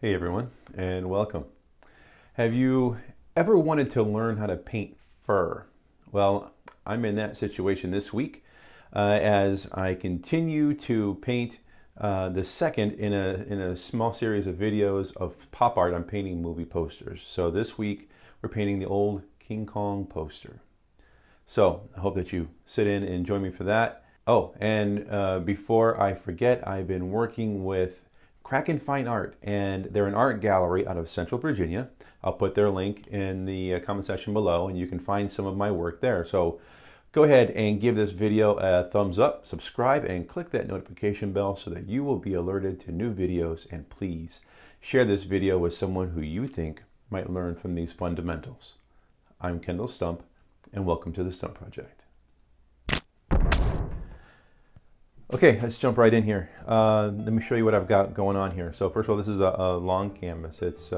Hey everyone, and welcome. Have you ever wanted to learn how to paint fur? Well, I'm in that situation this week as I continue to paint the second in a small series of videos of pop art. I'm painting movie posters. So this week we're painting the old King Kong poster. So I hope that you sit in and join me for that. Oh, and before I forget, I've been working with Kraken Fine Art, and they're an art gallery out of Central Virginia. I'll put their link in the comment section below, and you can find some of my work there. So go ahead and give this video a thumbs up, subscribe, and click that notification bell so that you will be alerted to new videos. And please share this video with someone who you think might learn from these fundamentals. I'm Kendall Stump, and welcome to the Stump Project. Okay, let's jump right in here. Let me show you what I've got going on here. So first of all, this is a long canvas. It's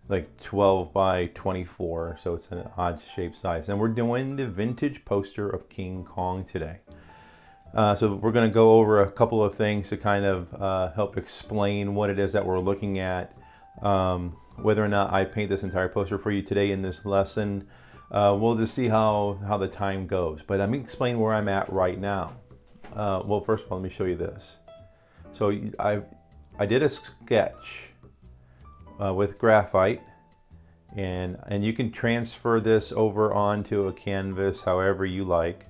like 12 by 24, so it's an odd shape size. And we're doing the vintage poster of King Kong today. So we're going to go over a couple of things to kind of help explain what it is that we're looking at. Whether or not I paint this entire poster for you today in this lesson, we'll just see how the time goes. But let me explain where I'm at right now. Well, first of all, let me show you this. So I did a sketch with graphite, and you can transfer this over onto a canvas however you like.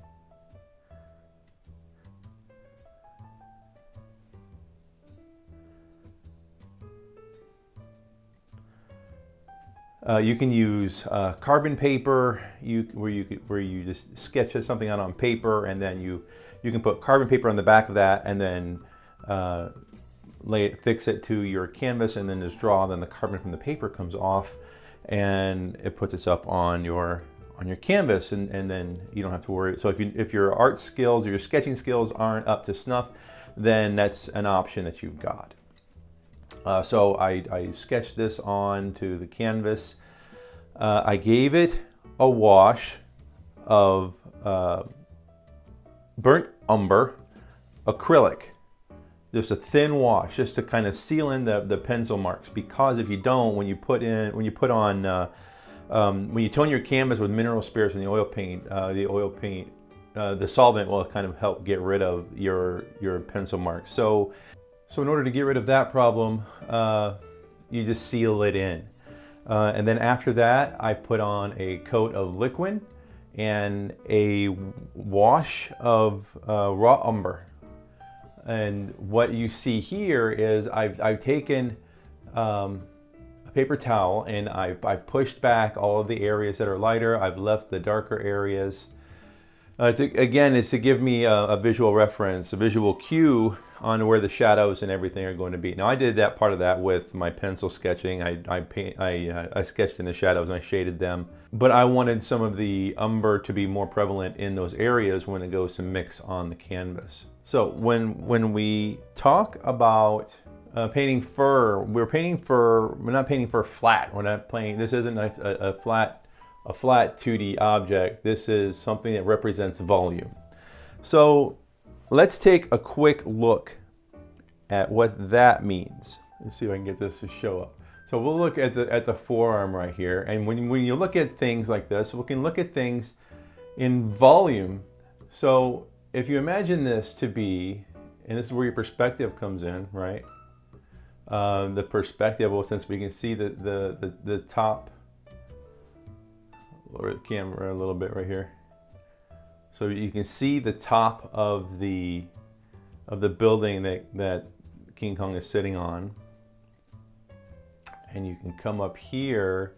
You can use carbon paper, where you just sketch something out on paper, and then you can put carbon paper on the back of that, and then fix it to your canvas, and then just draw. Then the carbon from the paper comes off, and it puts it up on your canvas, and then you don't have to worry. So if your art skills or your sketching skills aren't up to snuff, then that's an option that you've got. So I sketched this onto the canvas. I gave it a wash of burnt umber acrylic, just a thin wash, just to kind of seal in the pencil marks. Because if you don't, when you tone your canvas with mineral spirits and the oil paint, the solvent will kind of help get rid of your pencil marks. So in order to get rid of that problem, you just seal it in. And then after that, I put on a coat of liquid and a wash of raw umber. And what you see here is I've taken a paper towel, and I've pushed back all of the areas that are lighter. I've left the darker areas. Again, it's to give me a visual reference, a visual cue on where the shadows and everything are going to be. Now I did that part of that with my pencil sketching. I sketched in the shadows and I shaded them, but I wanted some of the umber to be more prevalent in those areas when it goes to mix on the canvas. So when we talk about painting fur, we're not painting fur flat. We're not playing. This isn't a flat 2D object. This is something that represents volume. So let's take a quick look at what that means. Let's see if I can get this to show up. So we'll look at the forearm right here, and when you look at things like this, we can look at things in volume. So if you imagine this to be, and this is where your perspective comes in, right? The perspective, well, since we can see the top. Lower the camera a little bit right here, so you can see the top of the building that King Kong is sitting on, and you can come up here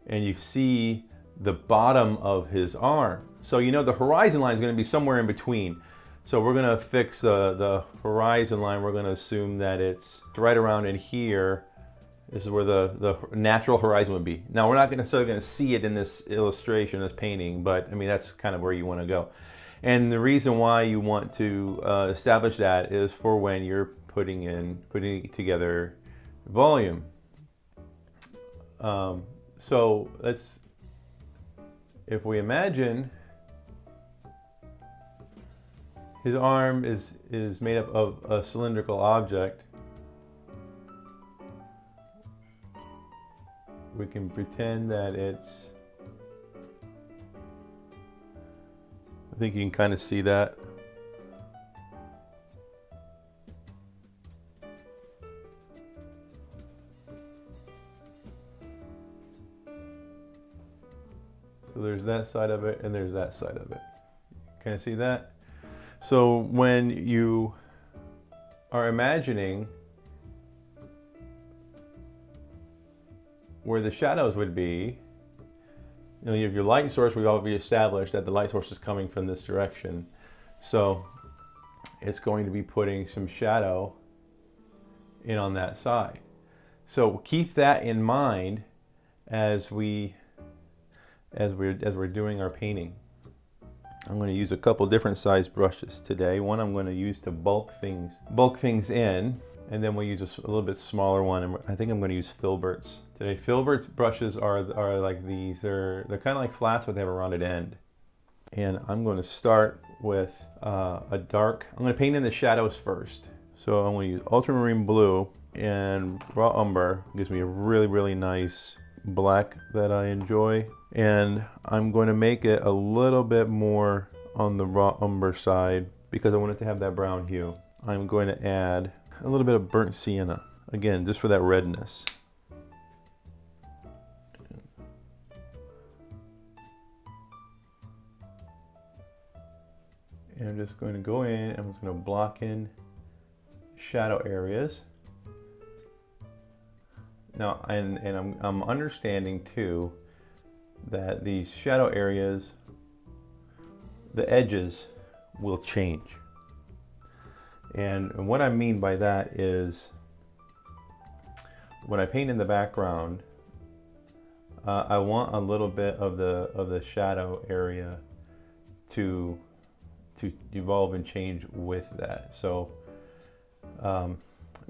and you see the bottom of his arm. So you know the horizon line is going to be somewhere in between. So we're going to fix the horizon line. We're going to assume that it's right around in here. This is where the natural horizon would be. Now, we're not necessarily going to see it in this illustration, this painting, but I mean, that's kind of where you want to go. And the reason why you want to establish that is for when you're putting together volume. So if we imagine his arm is made up of a cylindrical object, we can pretend that it's, I think you can kind of see that. So there's that side of it and there's that side of it. Can you see that? So when you are imagining where the shadows would be, you know, you have your light source. We've already established that the light source is coming from this direction. So it's going to be putting some shadow in on that side. So keep that in mind as we're doing our painting. I'm going to use a couple different size brushes today. One I'm going to use to bulk things in, and then we'll use a little bit smaller one. And I think I'm going to use Filbert's today. Filbert's brushes are like these. They're kind of like flats, but they have a rounded end. And I'm going to start with a dark. I'm going to paint in the shadows first. So I'm going to use ultramarine blue and raw umber. It gives me a really nice black that I enjoy. And I'm going to make it a little bit more on the raw umber side because I want it to have that brown hue. I'm going to add a little bit of burnt sienna, again, just for that redness. And I'm just going to go in and I'm just going to block in shadow areas. Now, and I'm understanding too that these shadow areas, the edges will change. And what I mean by that is when I paint in the background, I want a little bit of the shadow area to evolve and change with that. So,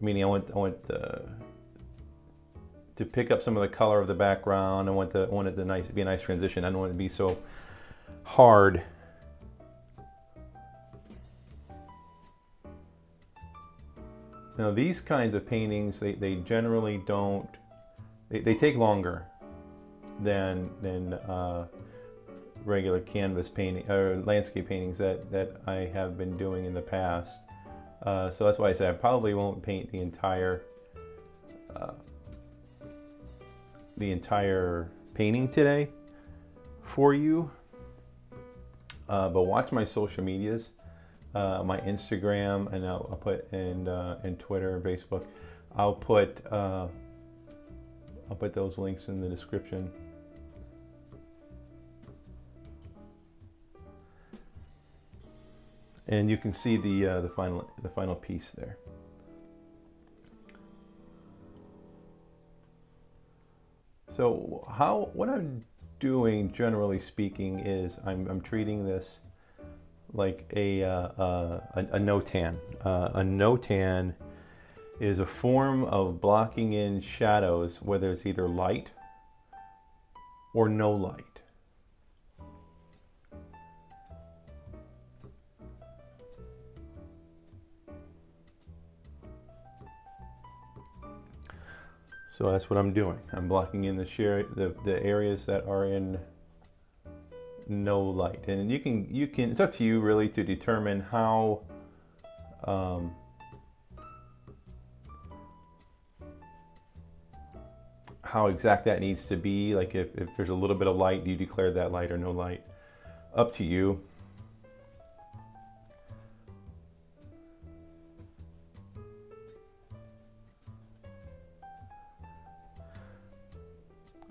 meaning I want to pick up some of the color of the background. I want it to be a nice transition. I don't want it to be so hard. Now these kinds of paintings, they generally don't, they take longer than regular canvas painting or landscape paintings that I have been doing in the past. So that's why I say I probably won't paint the entire painting today for you, but watch my social medias, my Instagram, and I'll put and Twitter and Facebook. I'll put those links in the description. And you can see the final piece there. So what I'm doing, generally speaking, is I'm treating this like a no-tan. A no-tan is a form of blocking in shadows, whether it's either light or no light. So that's what I'm doing. I'm blocking in the areas that are in no light, and you can. It's up to you really to determine how exact that needs to be. Like if there's a little bit of light, do you declare that light or no light? Up to you.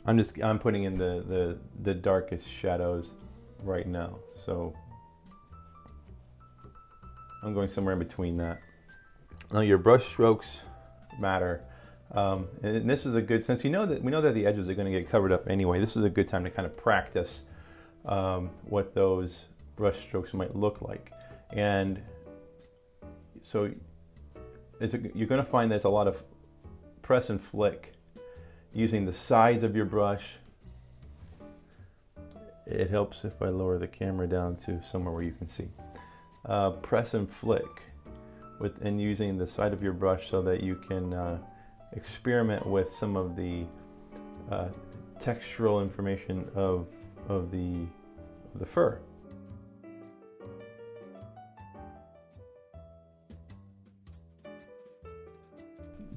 I'm putting in the darkest shadows right now, so I'm going somewhere in between that. Now your brush strokes matter, and this is a good, since we know that the edges are going to get covered up anyway. This is a good time to kind of practice what those brush strokes might look like, and so you're going to find there's a lot of press and flick. Using the sides of your brush. It helps if I lower the camera down to somewhere where you can see. Press and flick and using the side of your brush so that you can experiment with some of the textural information of the fur.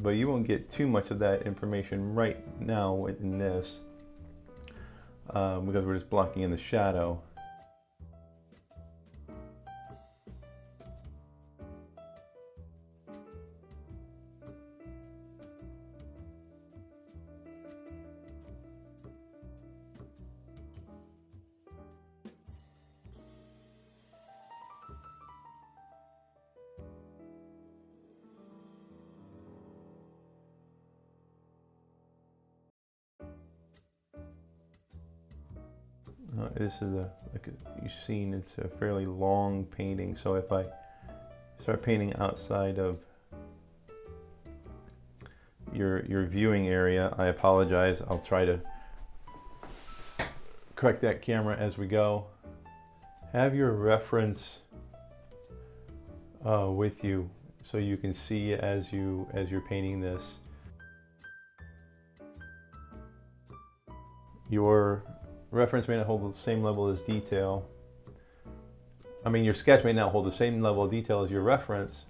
But you won't get too much of that information right now in this because we're just blocking in the shadow. This is you've seen, it's a fairly long painting, so if I start painting outside of your viewing area, I apologize. I'll try to correct that camera as we go. Have your reference with you so you can see as you're painting this. Your reference may not hold the same level as detail. I mean, your sketch may not hold the same level of detail as your reference.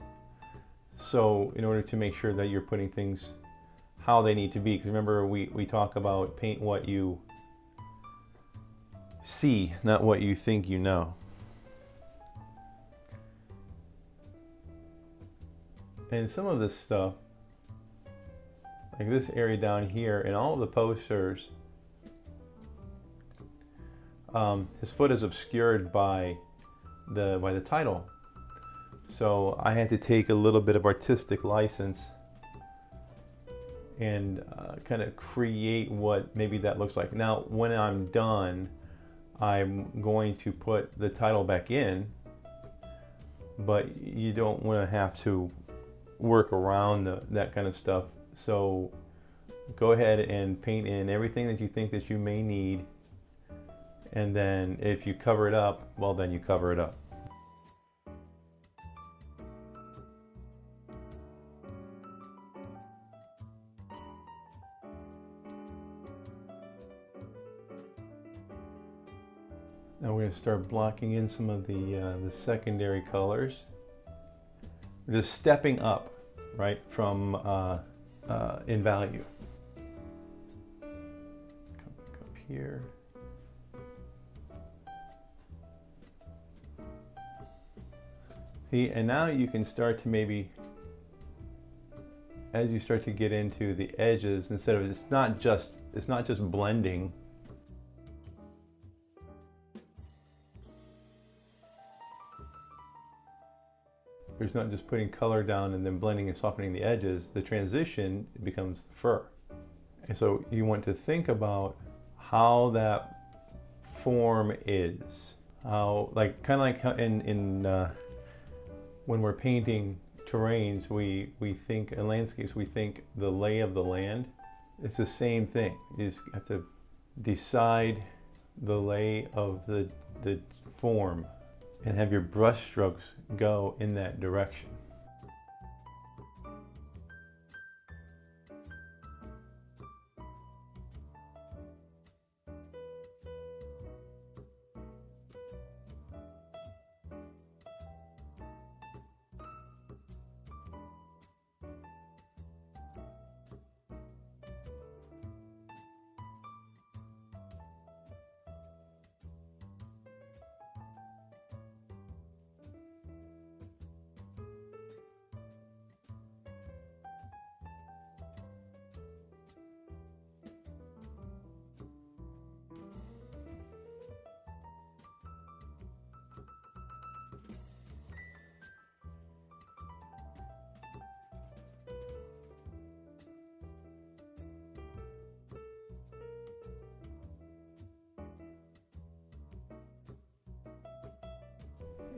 So in order to make sure that you're putting things how they need to be, because remember we talk about paint what you see, not what you think you know. And some of this stuff, like this area down here and all of the posters, his foot is obscured by the title. So I had to take a little bit of artistic license and kind of create what maybe that looks like. Now, when I'm done, I'm going to put the title back in, but you don't want to have to work around that kind of stuff. So go ahead and paint in everything that you think that you may need. And then if you cover it up, well, then you cover it up. Now we're going to start blocking in some of the secondary colors. We're just stepping up, right, from in value. Come up here. See, and now you can start to maybe, as you start to get into the edges, instead of it's not just blending. There's not just putting color down and then blending and softening the edges. The transition becomes the fur. And so you want to think about how that form is. How, like, kind of like how in when we're painting terrains, we think, in landscapes, we think the lay of the land. It's the same thing. You just have to decide the lay of the form and have your brush strokes go in that direction.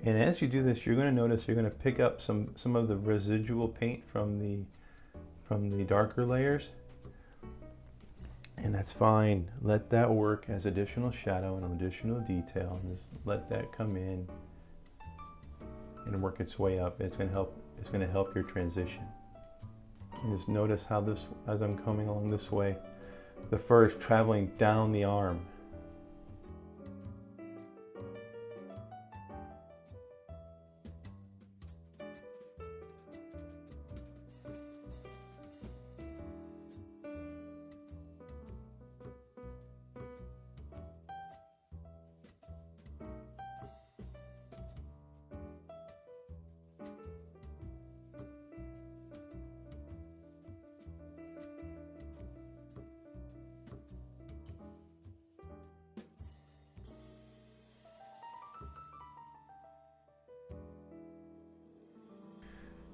And as you do this, you're going to notice you're going to pick up some of the residual paint from the darker layers. And that's fine. Let that work as additional shadow and additional detail. And just let that come in and work its way up. It's going to help your transition. And just notice how this, as I'm coming along this way, the fur is traveling down the arm.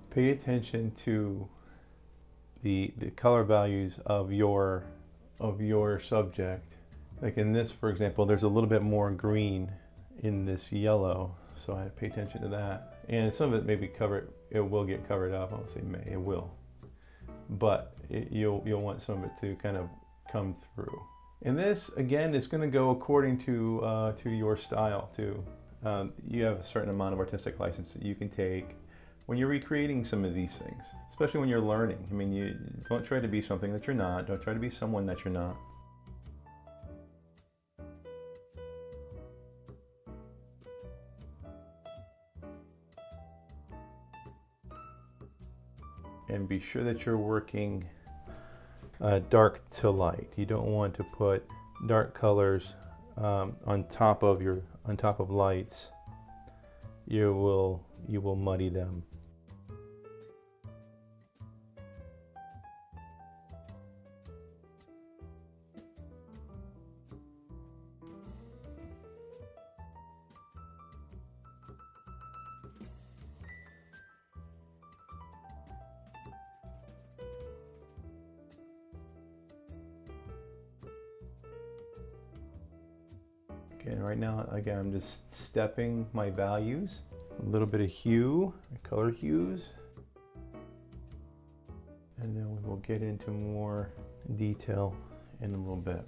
Pay attention to the color values of your subject. Like in this, for example, there's a little bit more green in this yellow, so I have to pay attention to that. And some of it may be covered, it will get covered up. I won't say may, it will. But you'll want some of it to kind of come through. And this, again, is going to go according to your style too. You have a certain amount of artistic license that you can take when you're recreating some of these things, especially when you're learning. I mean, you don't try to be something that you're not. Don't try to be someone that you're not. And be sure that you're working dark to light. You don't want to put dark colors on top of lights. You will muddy them. Okay, and right now, again, I'm just stepping my values. A little bit of hue, color hues. And then we will get into more detail in a little bit.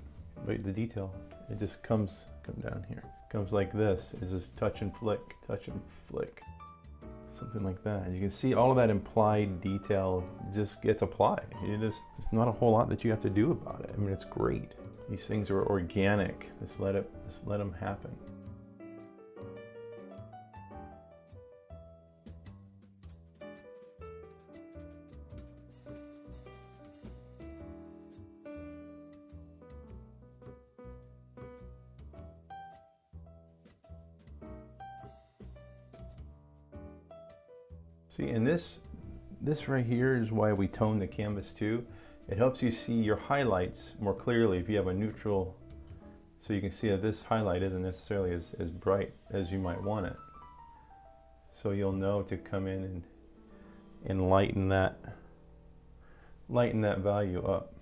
But the detail, it just come down here. Comes like this. It's just touch and flick, something like that. You can see all of that implied detail just gets applied. It's not a whole lot that you have to do about it. I mean, it's great. These things are organic. Just let them happen. See, and this right here is why we tone the canvas too. It helps you see your highlights more clearly if you have a neutral, so you can see that this highlight isn't necessarily as bright as you might want it. So you'll know to come in and lighten that value up.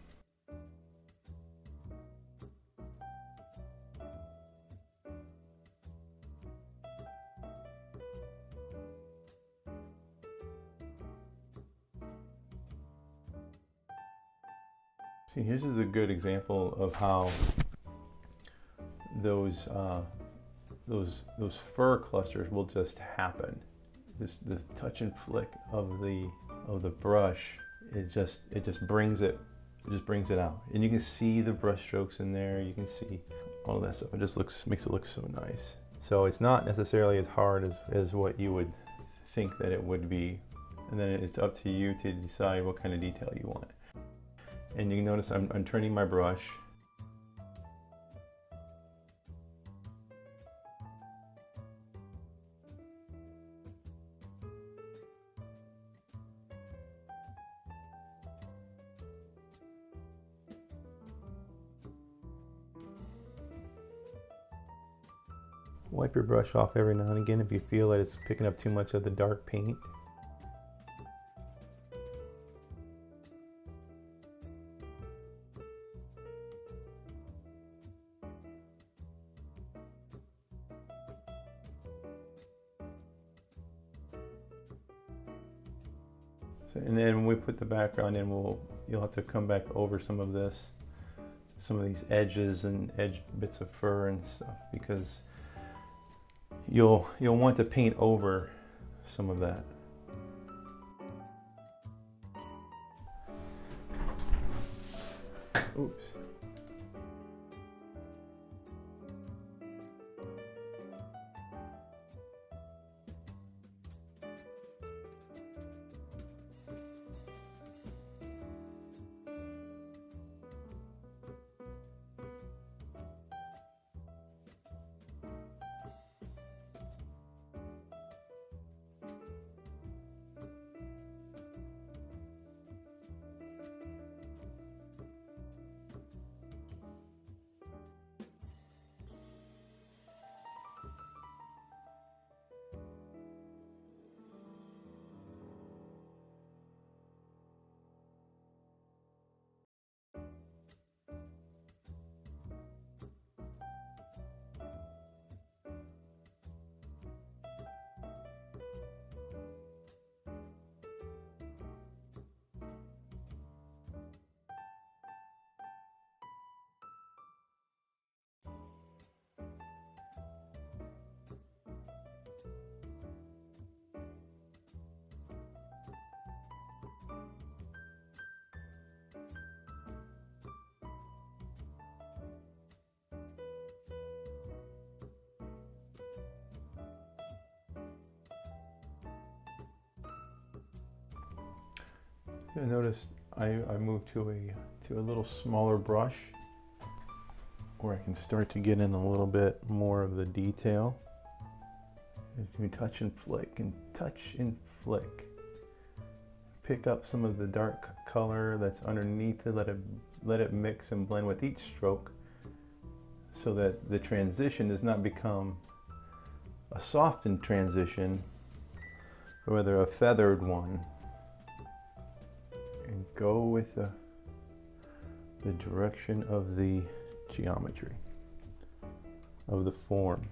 See, here's just a good example of how those fur clusters will just happen. This touch and flick of the brush, it just brings it out, and you can see the brush strokes in there. You can see all that stuff. It just makes it look so nice. So it's not necessarily as hard as what you would think that it would be, and then it's up to you to decide what kind of detail you want. And you can notice I'm turning my brush. Wipe your brush off every now and again if you feel that it's picking up too much of the dark paint. And then when we put the background in, you'll have to come back over some of these edges and edge bits of fur and stuff, because you'll want to paint over some of that. Oops. You'll notice I moved to a little smaller brush where I can start to get in a little bit more of the detail. As you touch and flick and touch and flick. Pick up some of the dark color that's underneath it, let it mix and blend with each stroke so that the transition does not become a softened transition, but rather a feathered one. And go with the direction of the geometry, of the form.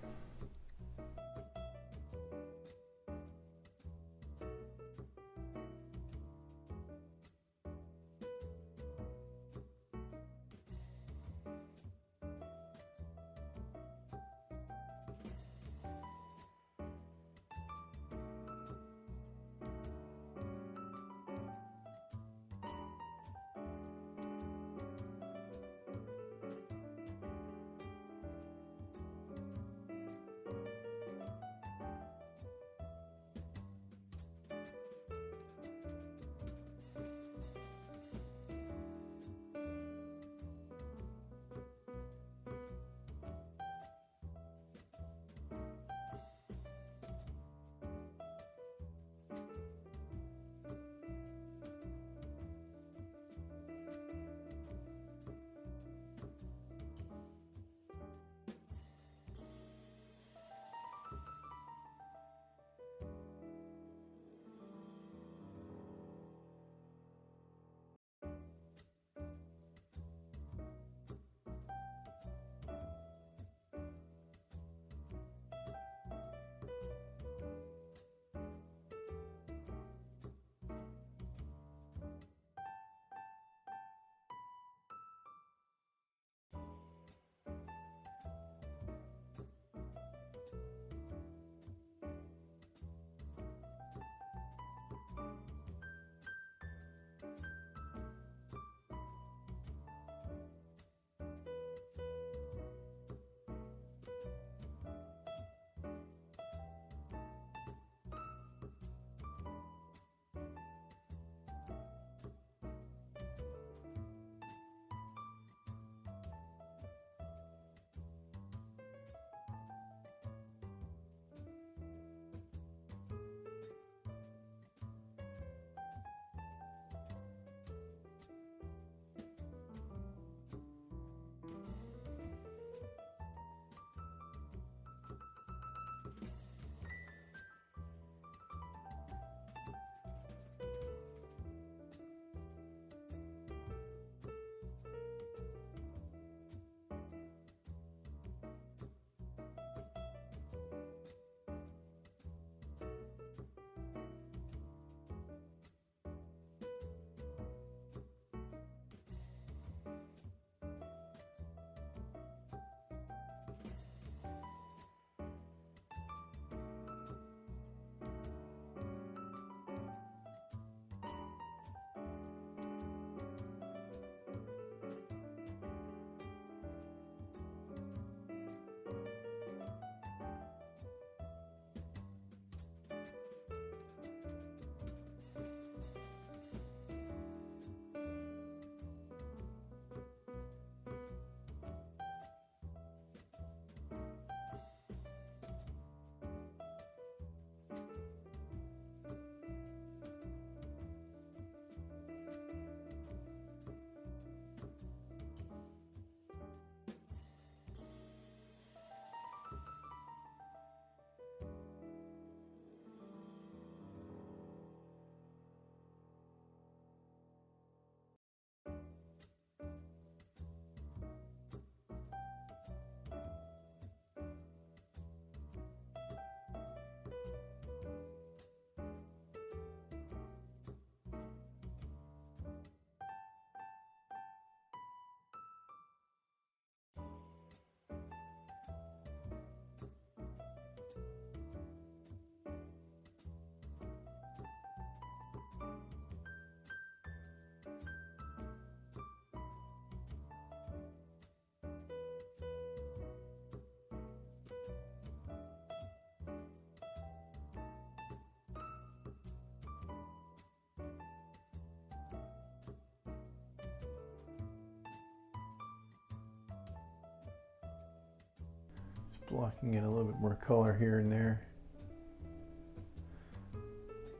blocking in a little bit more color here and there.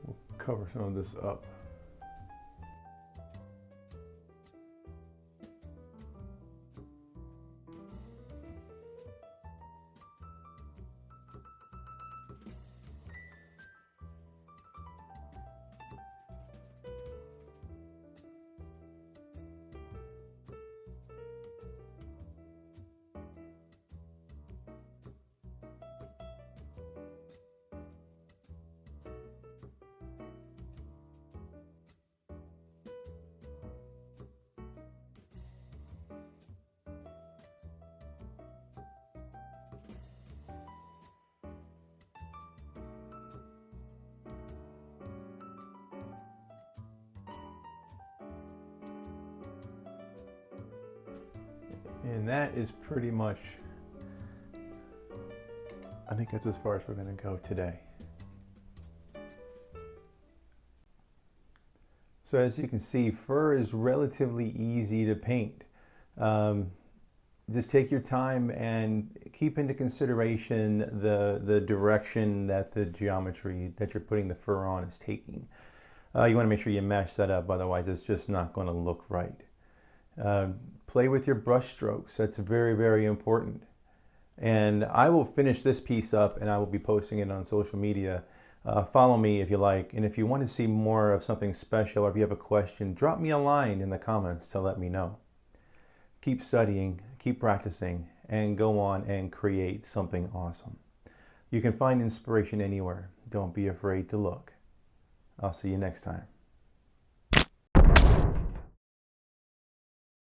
We'll cover some of this up. And that is pretty much, I think that's as far as we're going to go today. So as you can see, fur is relatively easy to paint. Just take your time and keep into consideration the direction that the geometry that you're putting the fur on is taking. You want to make sure you match that up, otherwise it's just not going to look right. Play with your brush strokes. That's very, very important. And I will finish this piece up and I will be posting it on social media. Follow me if you like. And if you want to see more of something special or if you have a question, drop me a line in the comments to let me know. Keep studying, keep practicing, and go on and create something awesome. You can find inspiration anywhere. Don't be afraid to look. I'll see you next time.